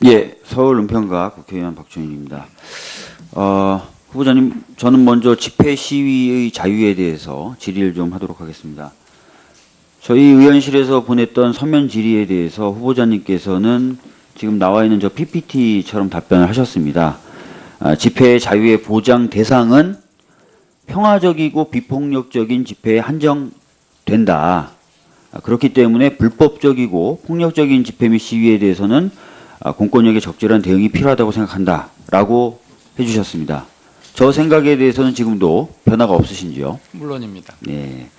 예, 서울 은평가 국회의원 박준일입니다. 후보자님, 저는 먼저 집회 시위의 자유에 대해서 질의를 좀 하도록 하겠습니다. 저희 의원실에서 보냈던 서면 질의에 대해서 후보자님께서는 지금 나와 있는 저 PPT처럼 답변을 하셨습니다. 집회의 자유의 보장 대상은 평화적이고 비폭력적인 집회에 한정된다. 그렇기 때문에 불법적이고 폭력적인 집회 및 시위에 대해서는 공권력의 적절한 대응이 필요하다고 생각한다 라고 해주셨습니다. 저 생각에 대해서는 지금도 변화가 없으신지요? 물론입니다. 네.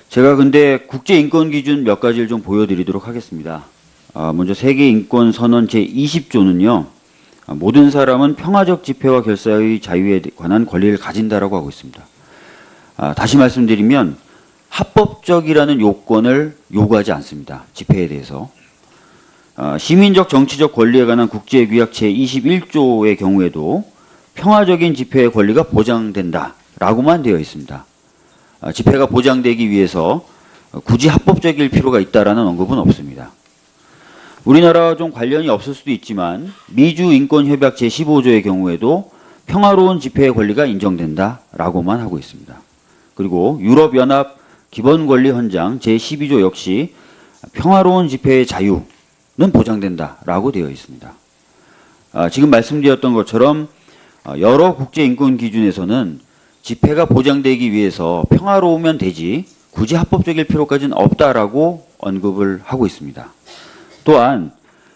제가 근데 국제인권기준 몇 가지를 좀 보여드리도록 하겠습니다. 먼저 세계인권선언 제20조는요. 모든 사람은 평화적 집회와 결사의 자유에 관한 권리를 가진다라고 하고 있습니다. 다시 말씀드리면 합법적이라는 요건을 요구하지 않습니다. 집회에 대해서. 시민적 정치적 권리에 관한 국제규약 제21조의 경우에도 평화적인 집회의 권리가 보장된다라고만 되어 있습니다. 집회가 보장되기 위해서 굳이 합법적일 필요가 있다라는 언급은 없습니다. 우리나라와 좀 관련이 없을 수도 있지만 미주인권협약 제15조의 경우에도 평화로운 집회의 권리가 인정된다라고만 하고 있습니다. 그리고 유럽연합 기본권리헌장 제12조 역시 평화로운 집회의 자유는 보장된다라고 되어 있습니다. 지금 말씀드렸던 것처럼 여러 국제인권 기준에서는 집회가 보장되기 위해서 평화로우면 되지 굳이 합법적일 필요까지는 없다라고 언급을 하고 있습니다. 또한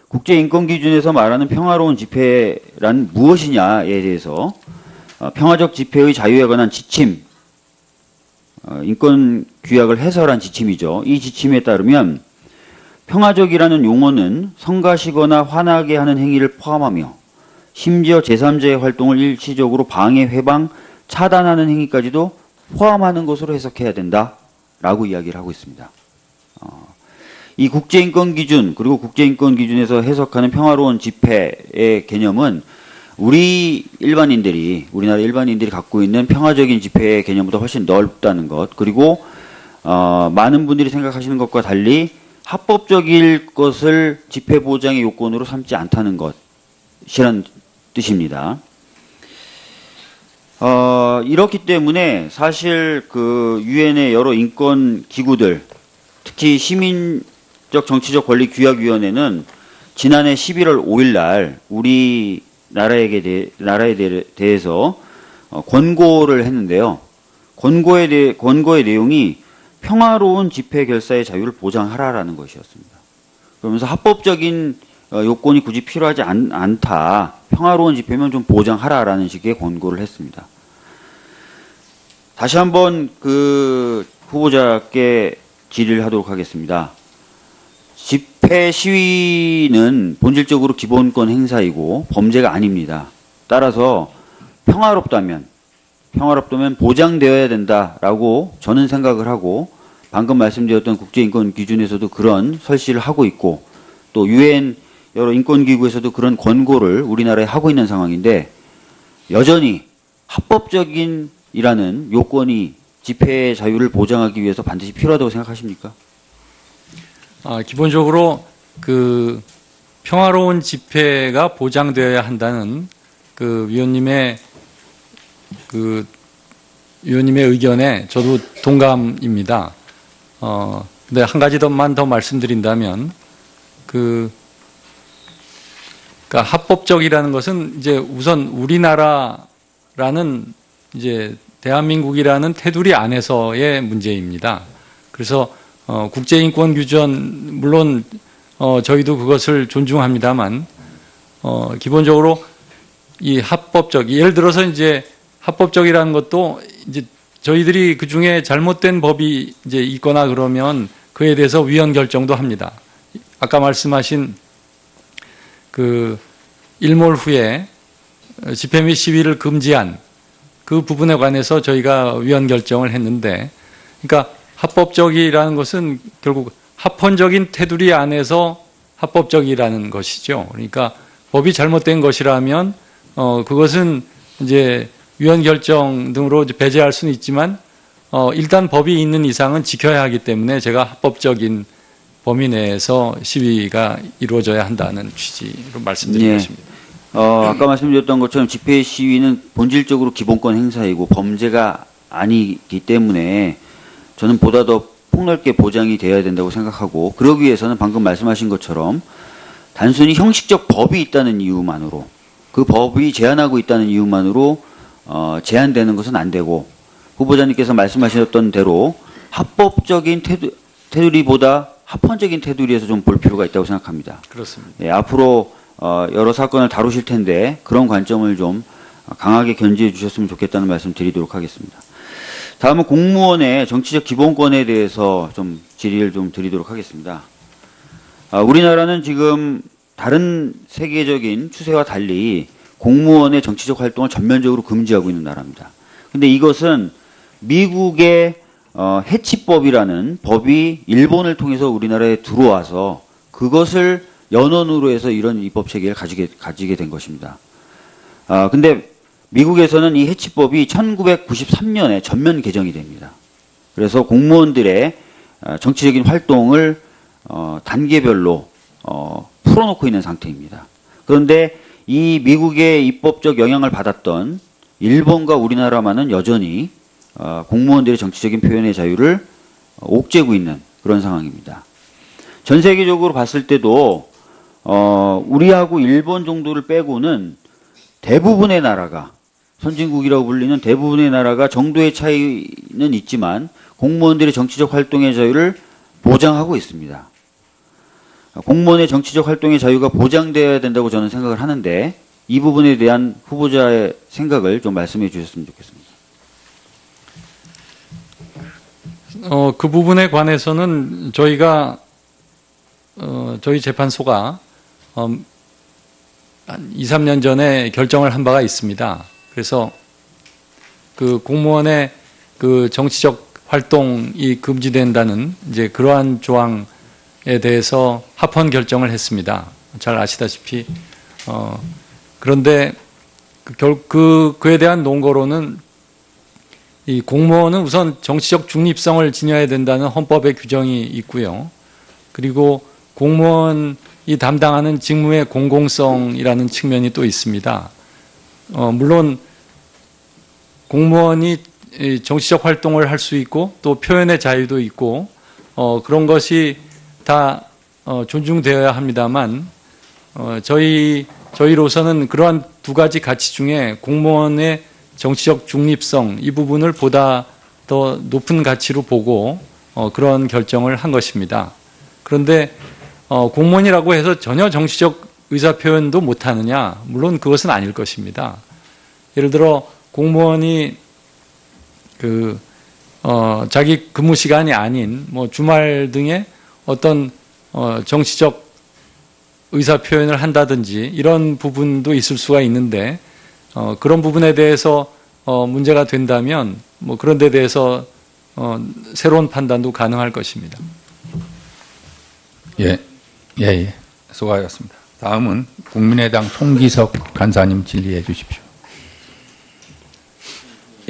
국제인권 기준에서 말하는 평화로운 집회란 무엇이냐에 대해서 평화적 집회의 자유에 관한 지침, 인권 규약을 해설한 지침이죠. 이 지침에 따르면 평화적이라는 용어는 성가시거나 화나게 하는 행위를 포함하며 심지어 제3자의 활동을 일시적으로 방해, 회방, 차단하는 행위까지도 포함하는 것으로 해석해야 된다라고 이야기를 하고 있습니다. 이 국제인권 기준 그리고 국제인권 기준에서 해석하는 평화로운 집회의 개념은 우리나라 일반인들이 갖고 있는 평화적인 집회의 개념보다 훨씬 넓다는 것, 그리고 많은 분들이 생각하시는 것과 달리 합법적일 것을 집회 보장의 요건으로 삼지 않다는 것이란 뜻입니다. 이렇기 때문에 사실 그 유엔의 여러 인권 기구들, 특히 시민적 정치적 권리 규약위원회는 지난해 11월 5일 날 우리 나라에 대해서 권고를 했는데요. 권고의 내용이 평화로운 집회 결사의 자유를 보장하라라는 것이었습니다. 그러면서 합법적인 요건이 굳이 필요하지 않다. 평화로운 집회면 좀 보장하라라는 식의 권고를 했습니다. 다시 한번 그 후보자께 질의를 하도록 하겠습니다. 집회 시위는 본질적으로 기본권 행사이고 범죄가 아닙니다. 따라서 평화롭다면 보장되어야 된다라고 저는 생각을 하고, 방금 말씀드렸던 국제인권 기준에서도 그런 설시를 하고 있고, 또 유엔 여러 인권기구에서도 그런 권고를 우리나라에 하고 있는 상황인데, 여전히 합법적인이라는 요건이 집회의 자유를 보장하기 위해서 반드시 필요하다고 생각하십니까? 기본적으로 그 평화로운 집회가 보장되어야 한다는 그 위원님의 의견에 저도 동감입니다. 근데 한 가지 더 말씀드린다면 그러니까 합법적이라는 것은 이제 우선 우리나라라는 이제 대한민국이라는 테두리 안에서의 문제입니다. 그래서 국제인권 규정 물론 저희도 그것을 존중합니다만 기본적으로 이 합법적, 예를 들어서 이제 합법적이라는 것도 이제 저희들이 그 중에 잘못된 법이 이제 있거나 그러면 그에 대해서 위헌 결정도 합니다. 아까 말씀하신 그 일몰 후에 집회 및 시위를 금지한 그 부분에 관해서 저희가 위헌 결정을 했는데, 그러니까 합법적이라는 것은 결국 합헌적인 테두리 안에서 합법적이라는 것이죠. 그러니까 법이 잘못된 것이라면 그것은 이제 위헌 결정 등으로 배제할 수는 있지만 일단 법이 있는 이상은 지켜야 하기 때문에 제가 합법적인 범위 내에서 시위가 이루어져야 한다는 취지로 말씀드린 예. 것입니다. 아까 말씀드렸던 것처럼 집회 시위는 본질적으로 기본권 행사이고 범죄가 아니기 때문에 저는 보다 더 폭넓게 보장이 돼야 된다고 생각하고, 그러기 위해서는 방금 말씀하신 것처럼 단순히 형식적 법이 있다는 이유만으로, 그 법이 제한하고 있다는 이유만으로 제한되는 것은 안 되고, 후보자님께서 말씀하셨던 대로 합법적인 테두리보다 합헌적인 테두리에서 좀 볼 필요가 있다고 생각합니다. 그렇습니다. 예, 앞으로 여러 사건을 다루실 텐데 그런 관점을 좀 강하게 견지해 주셨으면 좋겠다는 말씀 드리도록 하겠습니다. 다음은 공무원의 정치적 기본권에 대해서 좀 질의를 좀 드리도록 하겠습니다. 우리나라는 지금 다른 세계적인 추세와 달리 공무원의 정치적 활동을 전면적으로 금지하고 있는 나라입니다. 근데 이것은 미국의 해치법이라는 법이 일본을 통해서 우리나라에 들어와서 그것을 연원으로 해서 이런 입법 체계를 가지게 된 것입니다. 근데 미국에서는 이 해치법이 1993년에 전면 개정이 됩니다. 그래서 공무원들의 정치적인 활동을 단계별로 풀어놓고 있는 상태입니다. 그런데 이 미국의 입법적 영향을 받았던 일본과 우리나라만은 여전히 공무원들의 정치적인 표현의 자유를 옥죄고 있는 그런 상황입니다. 전 세계적으로 봤을 때도 우리하고 일본 정도를 빼고는 대부분의 나라가, 선진국이라고 불리는 대부분의 나라가 정도의 차이는 있지만 공무원들의 정치적 활동의 자유를 보장하고 있습니다. 공무원의 정치적 활동의 자유가 보장되어야 된다고 저는 생각을 하는데, 이 부분에 대한 후보자의 생각을 좀 말씀해 주셨으면 좋겠습니다. 그 부분에 관해서는 저희가 저희 재판소가 한 2, 3년 전에 결정을 한 바가 있습니다. 그래서 그 공무원의 그 정치적 활동이 금지된다는 이제 그러한 조항에 대해서 합헌 결정을 했습니다. 잘 아시다시피 그런데 그에 대한 논거로는 이 공무원은 우선 정치적 중립성을 지녀야 된다는 헌법의 규정이 있고요. 그리고 공무원이 담당하는 직무의 공공성이라는 측면이 또 있습니다. 물론 공무원이 정치적 활동을 할 수 있고 또 표현의 자유도 있고 그런 것이 다 존중되어야 합니다만 저희로서는 그러한 두 가지 가치 중에 공무원의 정치적 중립성 이 부분을 보다 더 높은 가치로 보고 그런 결정을 한 것입니다. 그런데 공무원이라고 해서 전혀 정치적 의사표현도 못하느냐? 물론 그것은 아닐 것입니다. 예를 들어 공무원이 자기 근무 시간이 아닌 뭐 주말 등에 어떤 정치적 의사표현을 한다든지 이런 부분도 있을 수가 있는데 그런 부분에 대해서 문제가 된다면 뭐 그런 데 대해서 새로운 판단도 가능할 것입니다. 예, 수고하셨습니다. 다음은 국민의당 송기석 간사님 질의해 주십시오.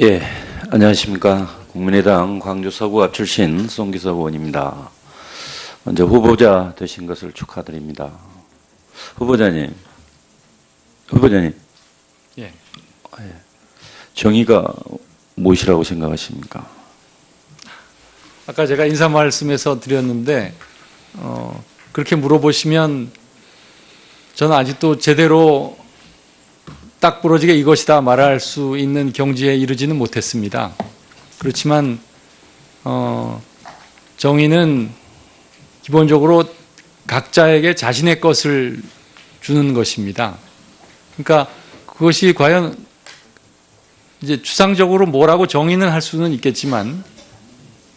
예, 안녕하십니까. 국민의당 광주 서구갑 출신 송기석 의원입니다. 먼저 후보자 되신 것을 축하드립니다. 후보자님. 예. 정의가 무엇이라고 생각하십니까? 아까 제가 인사 말씀에서 드렸는데 그렇게 물어보시면 저는 아직도 제대로 딱 부러지게 이것이다 말할 수 있는 경지에 이르지는 못했습니다. 그렇지만 정의는 기본적으로 각자에게 자신의 것을 주는 것입니다. 그러니까 그것이 과연 이제 추상적으로 뭐라고 정의는 할 수는 있겠지만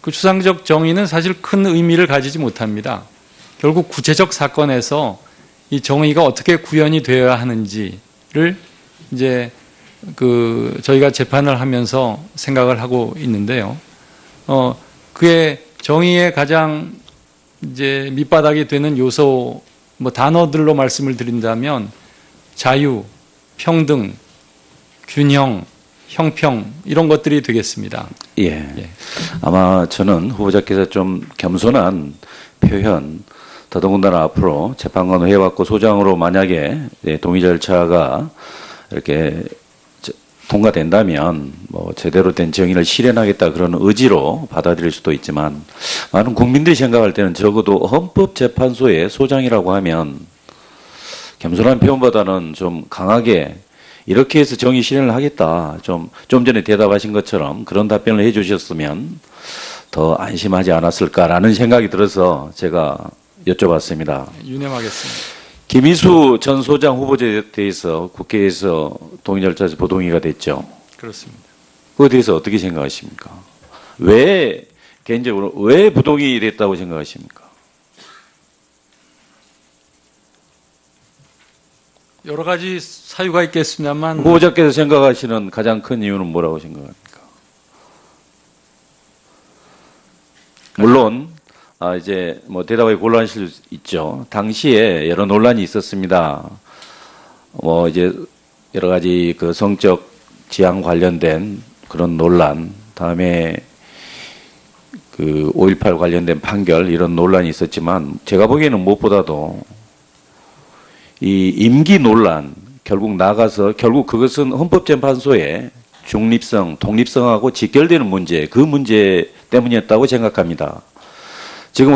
그 추상적 정의는 사실 큰 의미를 가지지 못합니다. 결국 구체적 사건에서 이 정의가 어떻게 구현이 되어야 하는지를 이제 저희가 재판을 하면서 생각을 하고 있는데요. 그의 정의의 가장 이제 밑바닥이 되는 요소 뭐 단어들로 말씀을 드린다면 자유, 평등, 균형, 형평 이런 것들이 되겠습니다. 예. 아마 저는 후보자께서 좀 겸손한 표현, 더더군다나 앞으로 재판관을 해왔고 소장으로 만약에 동의 절차가 이렇게 통과된다면 뭐 제대로 된 정의를 실현하겠다 그런 의지로 받아들일 수도 있지만 많은 국민들이 생각할 때는 적어도 헌법재판소의 소장이라고 하면 겸손한 표현보다는 좀 강하게 이렇게 해서 정의 실현을 하겠다. 좀 전에 대답하신 것처럼 그런 답변을 해 주셨으면 더 안심하지 않았을까라는 생각이 들어서 제가 여쭤봤습니다. 유념하겠습니다. 김희수 전 소장 후보자에 대해서 국회에서 동의 절차에서 부동의가 됐죠. 그렇습니다. 그거에 대해서 어떻게 생각하십니까? 개인적으로 왜 부동의 됐다고 생각하십니까? 여러 가지 사유가 있겠습니다만 후보자께서 생각하시는 가장 큰 이유는 뭐라고 생각합니까? 물론 이제 뭐 대답이 곤란하실 수 있죠. 당시에 여러 논란이 있었습니다. 뭐 이제 여러 가지 그 성적 지향 관련된 그런 논란, 다음에 그 5.18 관련된 판결 이런 논란이 있었지만 제가 보기에는 무엇보다도 이 임기 논란 결국 나가서 결국 그것은 헌법재판소의 중립성, 독립성하고 직결되는 문제, 그 문제 때문이었다고 생각합니다. 지금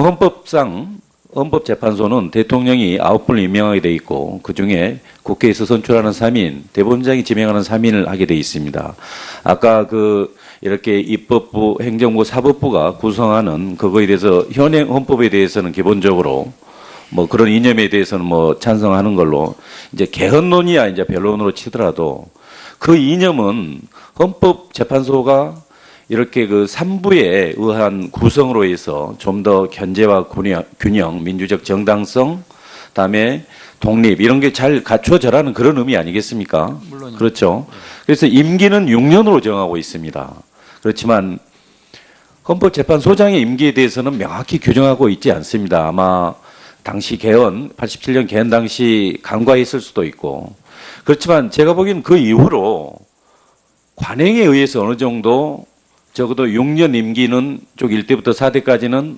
헌법재판소는 대통령이 9분을 임명하게 돼 있고 그중에 국회에서 선출하는 3인, 대법원장이 지명하는 3인을 하게 돼 있습니다. 아까 이렇게 입법부, 행정부, 사법부가 구성하는 그거에 대해서 현행 헌법에 대해서는 기본적으로 뭐 그런 이념에 대해서는 뭐 찬성하는 걸로 이제 개헌론이야 이제 변론으로 치더라도 그 이념은 헌법재판소가 이렇게 그 3부에 의한 구성으로 해서 좀 더 견제와 균형, 민주적 정당성, 그다음에 독립 이런 게 잘 갖춰져라는 그런 의미 아니겠습니까? 물론입니다. 그렇죠. 그래서 임기는 6년으로 정하고 있습니다. 그렇지만 헌법재판소장의 임기에 대해서는 명확히 규정하고 있지 않습니다. 아마 당시 개헌, 87년 개헌 당시 간과했을 수도 있고 그렇지만 제가 보기엔 그 이후로 관행에 의해서 어느 정도 적어도 6년 임기는 쪽 1대부터 4대까지는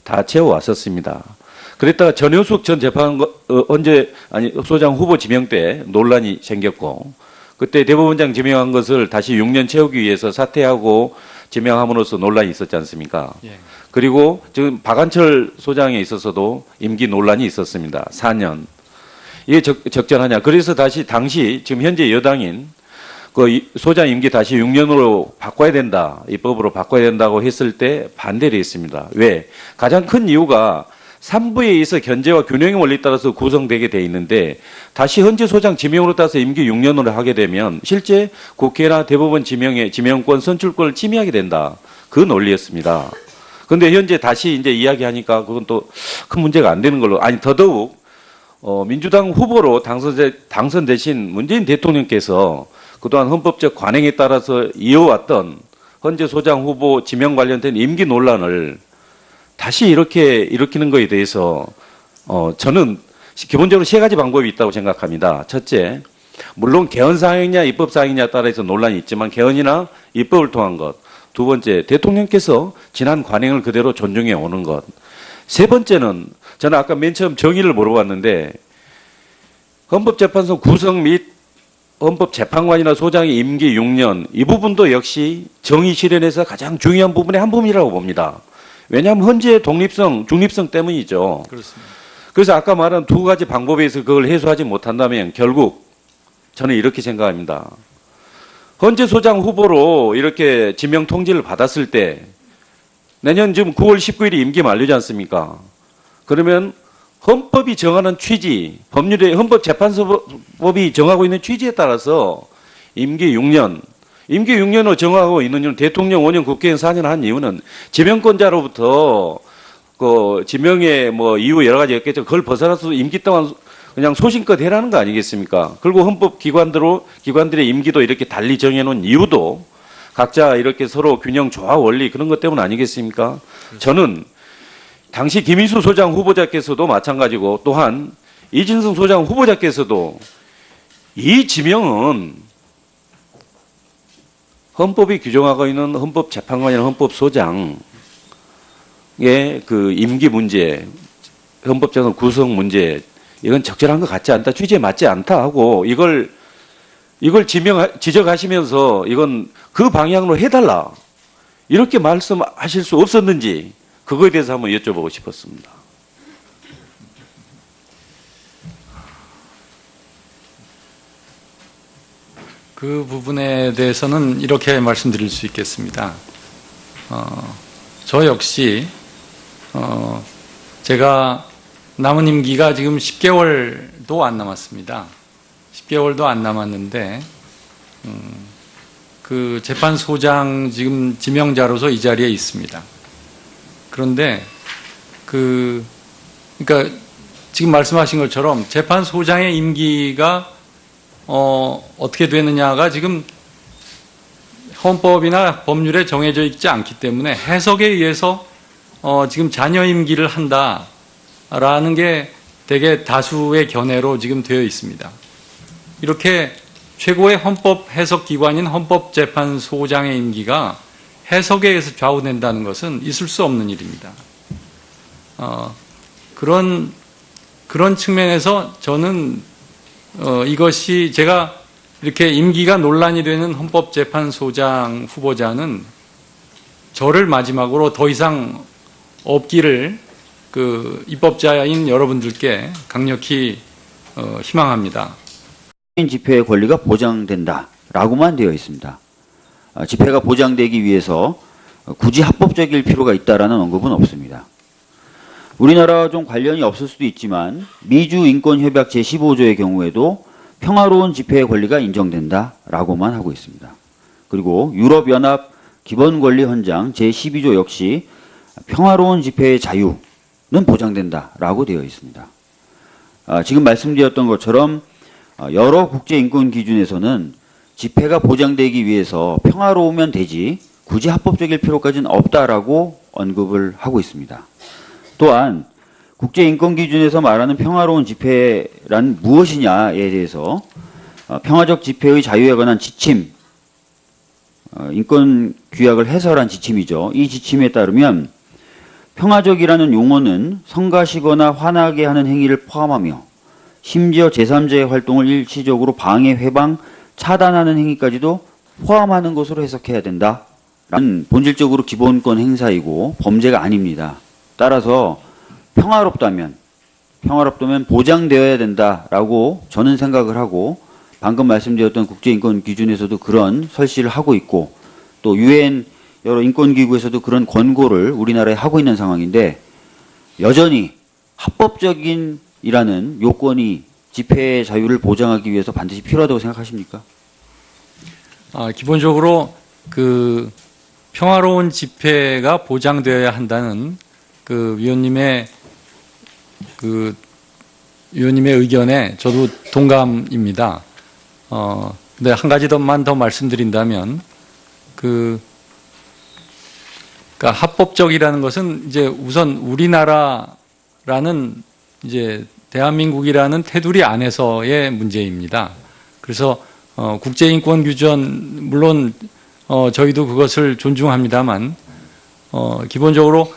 다 채워왔었습니다. 그랬다가 전효숙 전 소장 후보 지명 때 논란이 생겼고 그때 대법원장 지명한 것을 다시 6년 채우기 위해서 사퇴하고 지명함으로써 논란이 있었지 않습니까? 예. 그리고 지금 박한철 소장에 있어서도 임기 논란이 있었습니다. 4년. 이게 적절하냐. 그래서 당시 지금 현재 여당인 그 소장 임기 다시 6년으로 바꿔야 된다. 입법으로 바꿔야 된다고 했을 때 반대를 했습니다. 왜? 가장 큰 이유가 3부에 의해서 견제와 균형의 원리에 따라서 구성되게 돼 있는데 다시 현재 소장 지명으로 따라서 임기 6년으로 하게 되면 실제 국회나 대법원 지명권 선출권을 침해하게 된다. 그 논리였습니다. 그런데 현재 다시 이제 이야기하니까 그건 또 큰 문제가 안 되는 걸로 더더욱 민주당 후보로 당선되신 문재인 대통령께서 그동안 헌법적 관행에 따라서 이어왔던 현재 소장 후보 지명 관련된 임기 논란을 다시 이렇게 일으키는 것에 대해서 저는 기본적으로 세 가지 방법이 있다고 생각합니다. 첫째, 물론 개헌 사항이냐 입법 사항이냐에 따라서 논란이 있지만 개헌이나 입법을 통한 것. 두 번째, 대통령께서 지난 관행을 그대로 존중해 오는 것. 세 번째는 저는 아까 맨 처음 정의를 물어봤는데 헌법재판소 구성 및 헌법재판관이나 소장의 임기 6년 이 부분도 역시 정의 실현에서 가장 중요한 부분의 한 부분이라고 봅니다. 왜냐하면 현재의 독립성, 중립성 때문이죠. 그렇습니다. 그래서 아까 말한 두 가지 방법에서 그걸 해소하지 못한다면 결국 저는 이렇게 생각합니다. 현재 소장 후보로 이렇게 지명 통지를 받았을 때 내년 지금 9월 19일이 임기 만료지 않습니까? 그러면 헌법이 정하는 취지, 헌법재판소법이 정하고 있는 취지에 따라서 임기 6년으로 정하고 있는 이유는 대통령 5년, 국회의원 4년 한 이유는 지명권자로부터 그 지명의 뭐 이유 여러 가지 있겠죠. 그걸 벗어나서 임기 동안 그냥 소신껏 해라는 거 아니겠습니까? 그리고 헌법기관들의 임기도 이렇게 달리 정해놓은 이유도 각자 이렇게 서로 균형 조화 원리 그런 것 때문 아니겠습니까? 저는 당시 김희수 소장 후보자께서도 마찬가지고 또한 이진성 소장 후보자께서도 이 지명은 헌법이 규정하고 있는 헌법재판관이나 헌법소장 그 임기 문제, 헌법재판 구성 문제 이건 적절한 것 같지 않다, 취지에 맞지 않다 하고 이걸 지적하시면서 이건 그 방향으로 해달라 이렇게 말씀하실 수 없었는지 그거에 대해서 한번 여쭤보고 싶었습니다. 그 부분에 대해서는 이렇게 말씀드릴 수 있겠습니다. 저 역시 제가 남은 임기가 지금 10개월도 안 남았습니다. 10개월도 안 남았는데 그 재판소장 지금 지명자로서 이 자리에 있습니다. 그런데 그러니까 지금 말씀하신 것처럼 재판소장의 임기가 어떻게 되느냐가 지금 헌법이나 법률에 정해져 있지 않기 때문에 해석에 의해서 지금 잔여 임기를 한다라는 게 대개 다수의 견해로 지금 되어 있습니다. 이렇게 최고의 헌법 해석 기관인 헌법재판소장의 임기가 해석에 의해서 좌우된다는 것은 있을 수 없는 일입니다. 그런 측면에서 저는 이것이 제가 이렇게 임기가 논란이 되는 헌법재판소장 후보자는 저를 마지막으로 더 이상 없기를 그 입법자인 여러분들께 강력히 희망합니다. 집회의 권리가 보장된다라고만 되어 있습니다. 집회가 보장되기 위해서 굳이 합법적일 필요가 있다라는 언급은 없습니다. 우리나라와 좀 관련이 없을 수도 있지만 미주 인권협약 제15조의 경우에도 평화로운 집회의 권리가 인정된다라고만 하고 있습니다. 그리고 유럽연합 기본권리헌장 제12조 역시 평화로운 집회의 자유는 보장된다라고 되어 있습니다. 지금 말씀드렸던 것처럼 여러 국제인권 기준에서는 집회가 보장되기 위해서 평화로우면 되지 굳이 합법적일 필요까지는 없다라고 언급을 하고 있습니다. 또한 국제인권기준에서 말하는 평화로운 집회란 무엇이냐에 대해서 평화적 집회의 자유에 관한 지침, 인권규약을 해설한 지침이죠. 이 지침에 따르면 평화적이라는 용어는 성가시거나 화나게 하는 행위를 포함하며 심지어 제3자의 활동을 일시적으로 방해, 회방, 차단하는 행위까지도 포함하는 것으로 해석해야 된다. 라는 본질적으로 기본권 행사이고 범죄가 아닙니다. 따라서 평화롭다면 보장되어야 된다라고 저는 생각을 하고 방금 말씀드렸던 국제인권 기준에서도 그런 설시를 하고 있고 또 유엔 여러 인권기구에서도 그런 권고를 우리나라에 하고 있는 상황인데 여전히 합법적인이라는 요건이 집회의 자유를 보장하기 위해서 반드시 필요하다고 생각하십니까? 기본적으로 그 평화로운 집회가 보장되어야 한다는 그 위원님의 의견에 저도 동감입니다. 근데 한 가지 더만 더 말씀드린다면 그러니까 합법적이라는 것은 이제 우선 우리나라라는 이제 대한민국이라는 테두리 안에서의 문제입니다. 그래서 국제인권 규정 물론 저희도 그것을 존중합니다만 기본적으로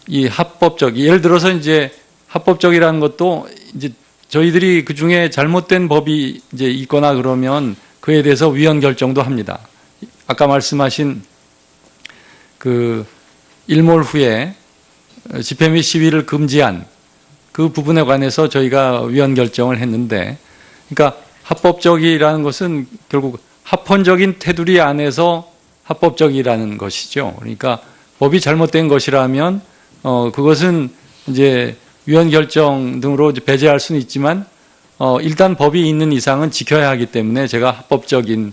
이 합법적 예를 들어서 이제 합법적이라는 것도 이제 저희들이 그 중에 잘못된 법이 이제 있거나 그러면 그에 대해서 위헌 결정도 합니다. 아까 말씀하신 그 일몰 후에 집회 및 시위를 금지한 그 부분에 관해서 저희가 위헌 결정을 했는데, 그러니까 합법적이라는 것은 결국 합헌적인 테두리 안에서 합법적이라는 것이죠. 그러니까 법이 잘못된 것이라면 그것은 이제 위헌 결정 등으로 배제할 수는 있지만 일단 법이 있는 이상은 지켜야 하기 때문에 제가 합법적인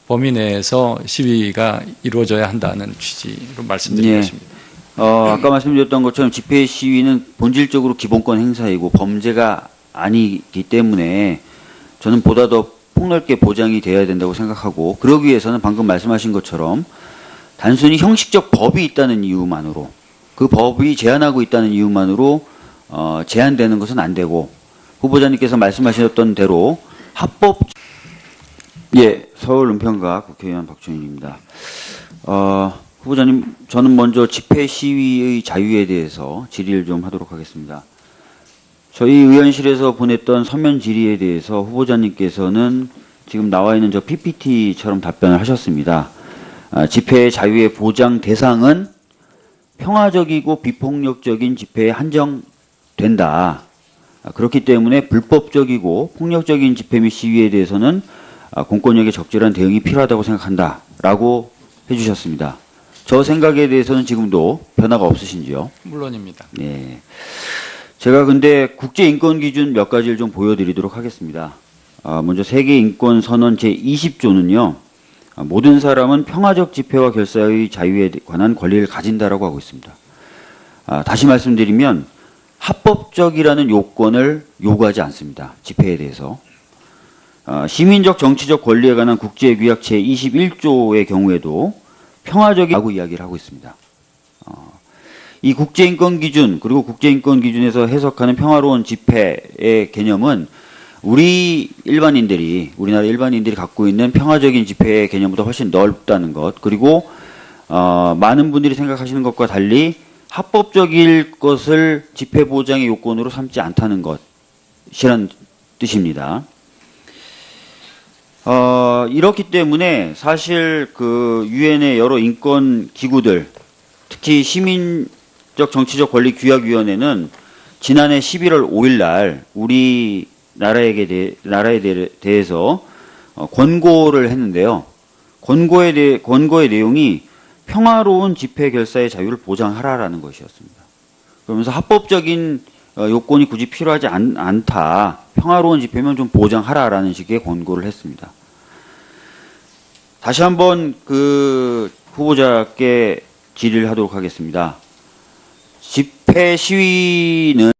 범위 내에서 시위가 이루어져야 한다는 취지로 말씀드린 것입니다. 아까 말씀드렸던 것처럼 집회 시위는 본질적으로 기본권 행사이고 범죄가 아니기 때문에 저는 보다 더 폭넓게 보장이 되어야 된다고 생각하고, 그러기 위해서는 방금 말씀하신 것처럼 단순히 형식적 법이 있다는 이유만으로, 그 법이 제한하고 있다는 이유만으로 제한되는 것은 안 되고, 후보자님께서 말씀하셨던 대로 서울 은평갑 국회의원 박준일입니다. 후보자님, 저는 먼저 집회 시위의 자유에 대해서 질의를 좀 하도록 하겠습니다. 저희 의원실에서 보냈던 서면 질의에 대해서 후보자님께서는 지금 나와 있는 저 PPT처럼 답변을 하셨습니다. 집회의 자유의 보장 대상은 평화적이고 비폭력적인 집회에 한정된다. 그렇기 때문에 불법적이고 폭력적인 집회 및 시위에 대해서는 공권력의 적절한 대응이 필요하다고 생각한다. 라고 해주셨습니다. 저 생각에 대해서는 지금도 변화가 없으신지요? 물론입니다. 네. 제가 근데 국제인권기준 몇 가지를 좀 보여드리도록 하겠습니다. 먼저 세계인권선언 제20조는요. 모든 사람은 평화적 집회와 결사의 자유에 관한 권리를 가진다라고 하고 있습니다. 다시 말씀드리면 합법적이라는 요건을 요구하지 않습니다. 집회에 대해서. 시민적 정치적 권리에 관한 국제규약 제21조의 경우에도 평화적이라고 이야기를 하고 있습니다. 이 국제인권 기준 그리고 국제인권 기준에서 해석하는 평화로운 집회의 개념은 우리나라 일반인들이 갖고 있는 평화적인 집회의 개념보다 훨씬 넓다는 것, 그리고 많은 분들이 생각하시는 것과 달리 합법적일 것을 집회 보장의 요건으로 삼지 않다는 것이란 뜻입니다. 이렇기 때문에 사실 그 유엔의 여러 인권 기구들, 특히 시민적 정치적 권리 규약위원회는 지난해 11월 5일 날 우리 나라에 대해서 권고를 했는데요. 권고의 내용이 평화로운 집회 결사의 자유를 보장하라라는 것이었습니다. 그러면서 합법적인 요건이 굳이 필요하지 않다. 평화로운 집회면 좀 보장하라라는 식의 권고를 했습니다. 다시 한번 그 후보자께 질의를 하도록 하겠습니다. 집회 시위는